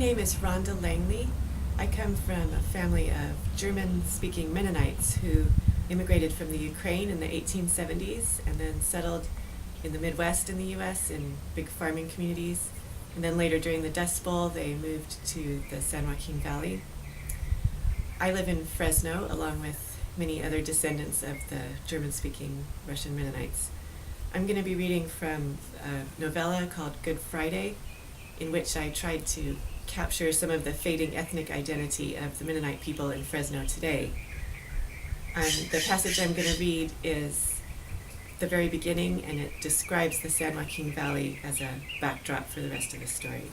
name is Rhonda Langley. I come from a family of German-speaking Mennonites who immigrated from the Ukraine in the 1870s and then settled in the Midwest in the U.S. in big farming communities. And then later during the Dust Bowl, they moved to the San Joaquin Valley. I live in Fresno along with many other descendants of the German-speaking Russian Mennonites. I'm going to be reading from a novella called Good Friday, in which I tried to capture some of the fading ethnic identity of the Mennonite people in Fresno today. The passage I'm going to read is the very beginning, and it describes the San Joaquin Valley as a backdrop for the rest of the story.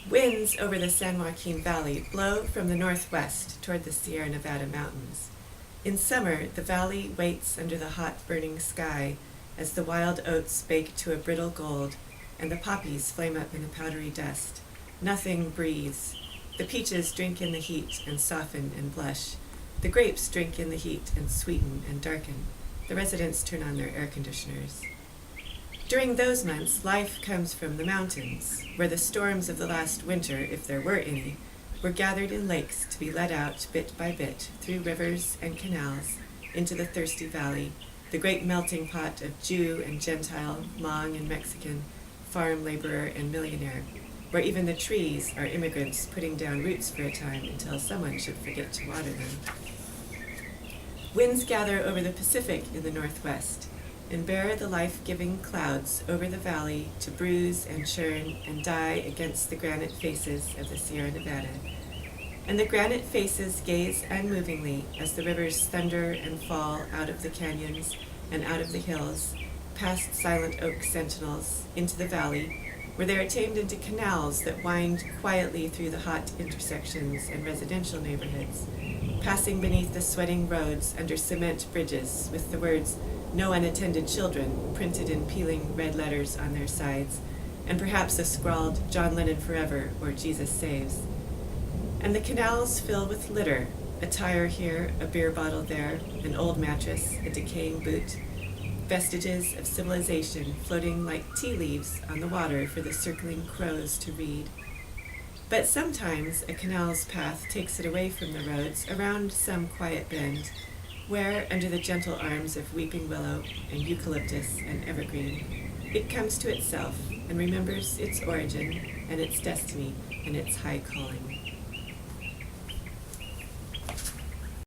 Winds over the San Joaquin Valley blow from the northwest toward the Sierra Nevada mountains. In summer, the valley waits under the hot, burning sky as the wild oats bake to a brittle gold and the poppies flame up in the powdery dust. Nothing breathes. The peaches drink in the heat and soften and blush. The grapes drink in the heat and sweeten and darken. The residents turn on their air conditioners. During those months, life comes from the mountains, where the storms of the last winter, if there were any, were gathered in lakes to be let out bit by bit through rivers and canals into the thirsty valley, the great melting pot of Jew and Gentile, Hmong and Mexican, farm laborer and millionaire, where even the trees are immigrants putting down roots for a time until someone should forget to water them. Winds gather over the Pacific in the northwest and bear the life-giving clouds over the valley to bruise and churn and die against the granite faces of the Sierra Nevada. And the granite faces gaze unmovingly as the rivers thunder and fall out of the canyons and out of the hills, past silent oak sentinels, into the valley, where they are tamed into canals that wind quietly through the hot intersections and residential neighborhoods, passing beneath the sweating roads under cement bridges with the words "No unattended children" printed in peeling red letters on their sides, and perhaps a scrawled "John Lennon forever" or "Jesus saves." And the canals fill with litter, a tire here, a beer bottle there, an old mattress, a decaying boot, vestiges of civilization floating like tea leaves on the water for the circling crows to read. But sometimes a canal's path takes it away from the roads around some quiet bend, where, under the gentle arms of weeping willow and eucalyptus and evergreen, it comes to itself and remembers its origin and its destiny and its high calling.